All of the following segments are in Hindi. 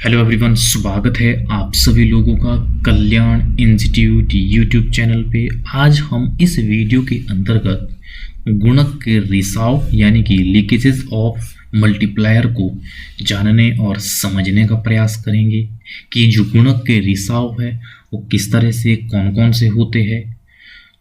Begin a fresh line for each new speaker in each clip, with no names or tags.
हेलो एवरीवन, स्वागत है आप सभी लोगों का कल्याण इंस्टीट्यूट यूट्यूब चैनल पे। आज हम इस वीडियो के अंतर्गत गुणक के रिसाव यानी कि लीकेजेस ऑफ मल्टीप्लायर को जानने और समझने का प्रयास करेंगे कि जो गुणक के रिसाव है वो किस तरह से कौन कौन से होते हैं।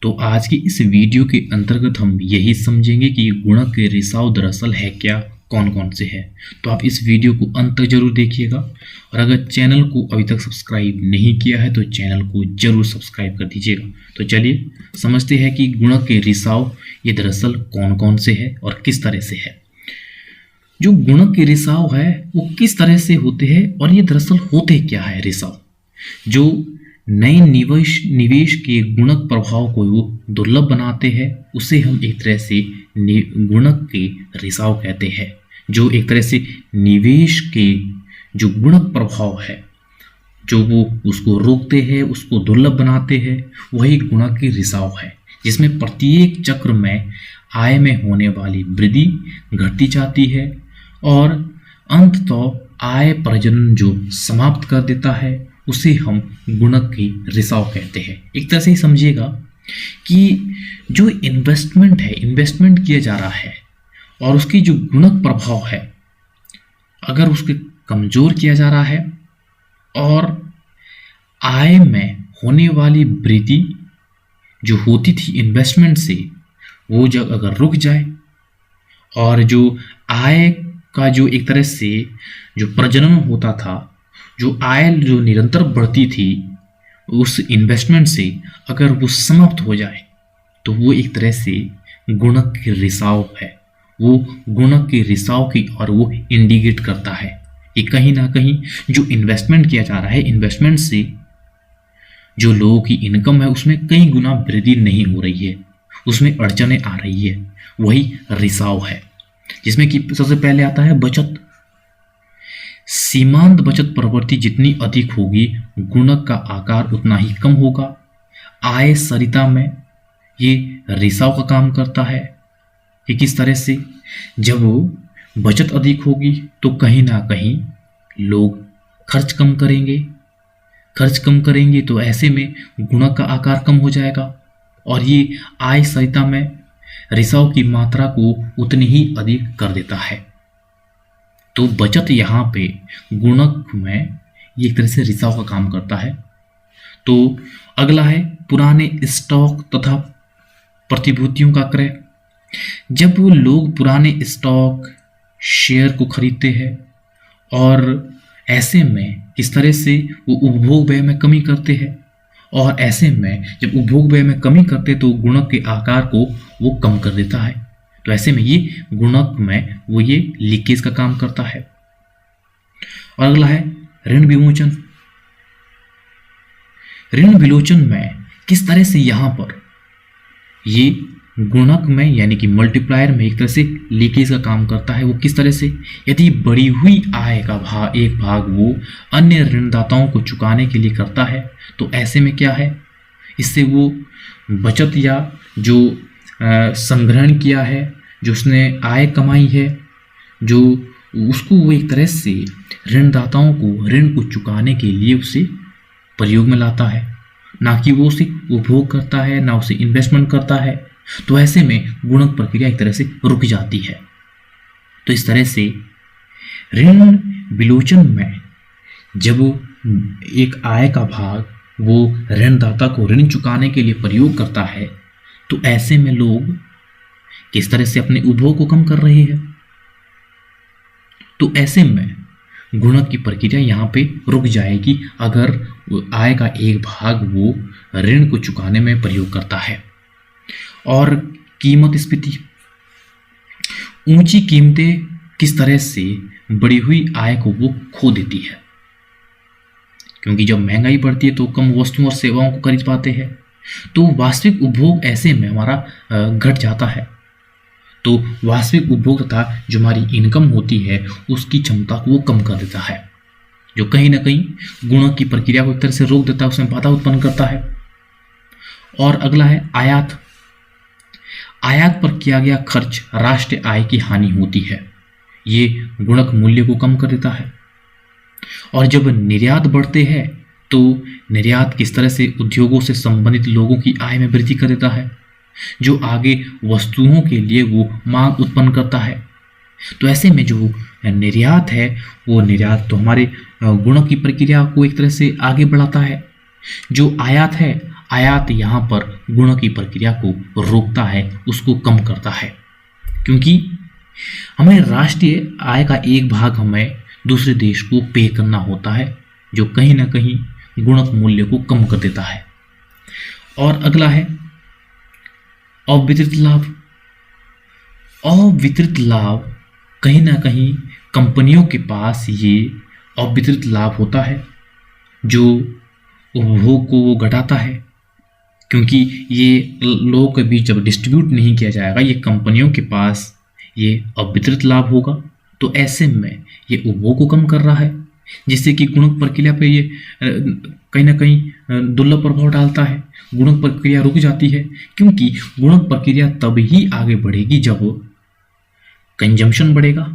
तो आज की इस वीडियो के अंतर्गत हम यही समझेंगे कि गुणक के रिसाव दरअसल है क्या, कौन कौन से हैं। तो आप इस वीडियो को अंत तक जरूर देखिएगा और अगर चैनल को अभी तक सब्सक्राइब नहीं किया है तो चैनल को जरूर सब्सक्राइब कर दीजिएगा। तो चलिए समझते हैं कि गुणक के रिसाव ये दरअसल कौन कौन से हैं और किस तरह से है। जो गुणक के रिसाव है वो किस तरह से होते हैं और ये दरअसल होते क्या है। रिसाव जो नए निवेश के गुणक प्रभाव को वो दुर्लभ बनाते हैं उसे हम एक तरह से गुणक के रिसाव कहते हैं। जो एक तरह से निवेश के जो गुणक प्रभाव है जो वो उसको रोकते हैं, उसको दुर्लभ बनाते हैं, वही गुणक के रिसाव है, जिसमें प्रत्येक चक्र में आय में होने वाली वृद्धि घटती जाती है और अंततः आय प्रजनन जो समाप्त कर देता है उसे हम गुणक के रिसाव कहते हैं। एक तरह से ही समझिएगा कि जो इन्वेस्टमेंट किया जा रहा है और उसकी जो गुणक प्रभाव है अगर उसके कमजोर किया जा रहा है और आय में होने वाली वृद्धि जो होती थी इन्वेस्टमेंट से वो जब अगर रुक जाए और जो आय का जो एक तरह से जो प्रजनन होता था, जो आय जो निरंतर बढ़ती थी उस इन्वेस्टमेंट से अगर वो समाप्त हो जाए तो वो एक तरह से गुणक के रिसाव है। वो गुणक के रिसाव की और वो इंडिकेट करता है कि कहीं ना कहीं जो इन्वेस्टमेंट किया जा रहा है, इन्वेस्टमेंट से जो लोगों की इनकम है उसमें कई गुना वृद्धि नहीं हो रही है, उसमें अड़चनें आ रही है, वही रिसाव है। जिसमें कि सबसे पहले आता है बचत। सीमांत बचत प्रवृत्ति जितनी अधिक होगी गुणक का आकार उतना ही कम होगा। आय सरिता में ये रिसाव का काम करता है कि किस तरह से जब बचत अधिक होगी तो कहीं ना कहीं लोग खर्च कम करेंगे तो ऐसे में गुणक का आकार कम हो जाएगा और ये आय सरिता में रिसाव की मात्रा को उतनी ही अधिक कर देता है। तो बचत यहाँ पे गुणक में ये एक तरह से रिसाव का काम करता है। तो अगला है पुराने स्टॉक तथा प्रतिभूतियों का क्रय। जब वो लोग पुराने स्टॉक शेयर को खरीदते हैं और ऐसे में किस तरह से वो उपभोग व्यय में कमी करते हैं और ऐसे में जब उपभोग व्यय में कमी करते तो गुणक के आकार को वो कम कर देता है। तो ऐसे में ये गुणक में वो ये लीकेज का काम करता है। और अगला है ऋण विमोचन। ऋण विलोचन में किस तरह से यहां पर ये गुणक में यानी कि मल्टीप्लायर में एक तरह से लीकेज का काम करता है। वो किस तरह से, यदि बढ़ी हुई आय का एक भाग वो अन्य ऋणदाताओं को चुकाने के लिए करता है तो ऐसे में क्या है, इससे वो बचत या जो संग्रहण किया है, जो उसने आय कमाई है, जो उसको वो एक तरह से ऋणदाताओं को ऋण को चुकाने के लिए उसे प्रयोग में लाता है, ना कि वो उसे उपभोग करता है, ना उसे इन्वेस्टमेंट करता है। तो ऐसे में गुणक प्रक्रिया एक तरह से रुक जाती है। तो इस तरह से ऋण विलोचन में जब एक आय का भाग वो ऋणदाता को ऋण चुकाने के लिए प्रयोग करता है तो ऐसे में लोग किस तरह से अपने उपभोग को कम कर रहे हैं। तो ऐसे में गुणक की प्रक्रिया यहाँ पे रुक जाएगी अगर आय का एक भाग वो ऋण को चुकाने में प्रयोग करता है। और कीमत स्फीति, ऊंची कीमतें किस तरह से बढ़ी हुई आय को वो खो देती है, क्योंकि जब महंगाई बढ़ती है तो कम वस्तुओं और सेवाओं को खरीद पाते हैं तो वास्तविक उपभोग ऐसे में हमारा घट जाता है। तो वास्तविक उपभोग तथा जो हमारी इनकम होती है उसकी क्षमता को वो कम कर देता है, जो कहीं ना कहीं गुणक की प्रक्रिया को एक तरह से रोक देता है, उसमें बाधा उत्पन्न करता है। और अगला है आयात। आयात पर किया गया खर्च राष्ट्रीय आय की हानि होती है, ये गुणक मूल्य को कम कर देता है। और जब निर्यात बढ़ते हैं तो निर्यात किस तरह से उद्योगों से संबंधित लोगों की आय में वृद्धि कर देता है, जो आगे वस्तुओं के लिए वो मांग उत्पन्न करता है। तो ऐसे में जो निर्यात है वो निर्यात तो हमारे गुणों की प्रक्रिया को एक तरह से आगे बढ़ाता है। जो आयात है, आयात यहाँ पर गुणों की प्रक्रिया को रोकता है, उसको कम करता है, क्योंकि हमें राष्ट्रीय आय का एक भाग हमें दूसरे देश को पे करना होता है, जो कहीं ना कहीं गुणक मूल्य को कम कर देता है। और अगला है अवितरित लाभ। अवितरित लाभ कहीं ना कहीं कंपनियों के पास ये अवितरित लाभ होता है, जो उपभोग को वो घटाता है, क्योंकि ये लोगों के बीच जब डिस्ट्रीब्यूट नहीं किया जाएगा, ये कंपनियों के पास ये अवितरित लाभ होगा। तो ऐसे में ये उपभोग को कम कर रहा है, जिससे कि गुणक प्रक्रिया पे ये कहीं ना कहीं दुर्लभ प्रभाव डालता है। गुणक प्रक्रिया रुक जाती है, क्योंकि गुणक प्रक्रिया तब ही आगे बढ़ेगी जब कंजम्पशन बढ़ेगा।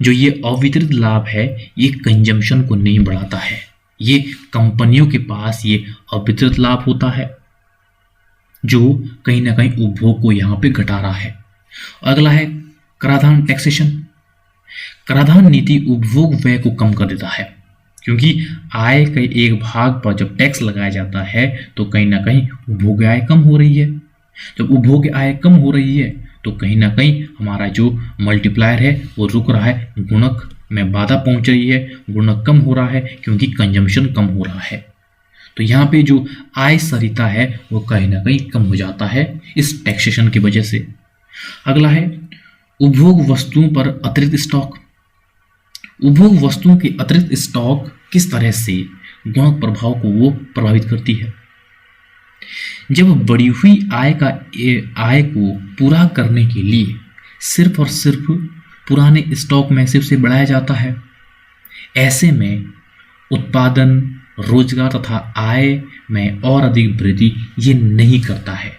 जो ये अवितरित लाभ है ये कंजम्पशन को नहीं बढ़ाता है, ये कंपनियों के पास ये अवितरित लाभ होता है, जो कहीं ना कहीं उपभोग को यहाँ पे घटा रहा है। अगला है कराधान टैक्सेशन। कराधान नीति उपभोग व्यय को कम कर देता है, क्योंकि आय के एक भाग पर जब टैक्स लगाया जाता है तो कहीं ना कहीं उपभोग आय कम हो रही है। जब उपभोग आय कम हो रही है तो कहीं ना कहीं हमारा जो मल्टीप्लायर है वो रुक रहा है, गुणक में बाधा पहुंच रही है, गुणक कम हो रहा है क्योंकि कंजम्पशन कम हो रहा है। तो यहाँ पे जो आय सरिता है वो कहीं ना कहीं कम हो जाता है इस टैक्सेशन की वजह से। अगला है उपभोग वस्तुओं पर अतिरिक्त स्टॉक। उपभोग वस्तुओं के अतिरिक्त स्टॉक किस तरह से गुणक प्रभाव को वो प्रभावित करती है। जब बढ़ी हुई आय को पूरा करने के लिए सिर्फ और सिर्फ पुराने स्टॉक में से उसे बढ़ाया जाता है, ऐसे में उत्पादन, रोजगार तथा आय में और अधिक वृद्धि ये नहीं करता है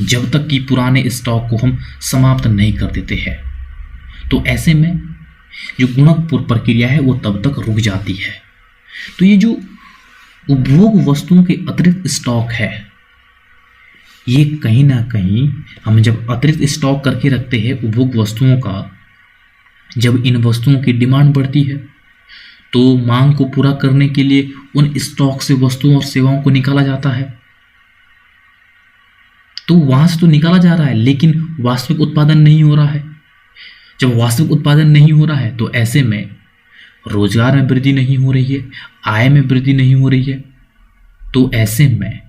जब तक कि पुराने स्टॉक को हम समाप्त नहीं कर देते हैं। तो ऐसे में जो गुणक प्रक्रिया है वो तब तक रुक जाती है। तो ये जो उपभोग वस्तुओं के अतिरिक्त स्टॉक है, ये कहीं ना कहीं हम जब अतिरिक्त स्टॉक करके रखते हैं उपभोग वस्तुओं का, जब इन वस्तुओं की डिमांड बढ़ती है तो मांग को पूरा करने के लिए उन स्टॉक से वस्तुओं और सेवाओं को निकाला जाता है। तो वहां से तो निकाला जा रहा है, लेकिन वास्तविक उत्पादन नहीं हो रहा है। जब वास्तविक उत्पादन नहीं हो रहा है तो ऐसे में रोजगार में वृद्धि नहीं हो रही है, आय में वृद्धि नहीं हो रही है। तो ऐसे में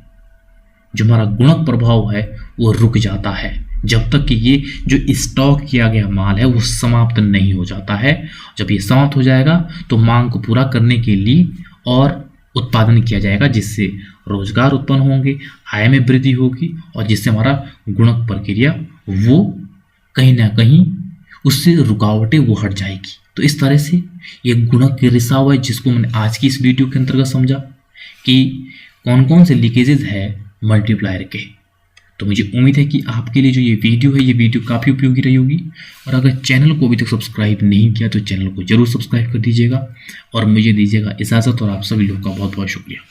जो हमारा गुणक प्रभाव है वो रुक जाता है, जब तक कि ये जो स्टॉक किया गया माल है वो समाप्त नहीं हो जाता है। जब ये समाप्त हो जाएगा तो मांग को पूरा करने के लिए और उत्पादन किया जाएगा, जिससे रोजगार उत्पन्न होंगे, आय में वृद्धि होगी और जिससे हमारा गुणक प्रक्रिया वो कहीं ना कहीं उससे रुकावटें वो हट जाएगी। तो इस तरह से ये गुणक के रिसाव है, जिसको मैंने आज की इस वीडियो के अंतर्गत समझा कि कौन कौन से लीकेजेस है मल्टीप्लायर के। तो मुझे उम्मीद है कि आपके लिए जो ये वीडियो है ये वीडियो काफ़ी उपयोगी रही होगी। और अगर चैनल को अभी तक सब्सक्राइब नहीं किया तो चैनल को जरूर सब्सक्राइब कर दीजिएगा और मुझे दीजिएगा इजाज़त। और आप सभी लोग का बहुत बहुत शुक्रिया।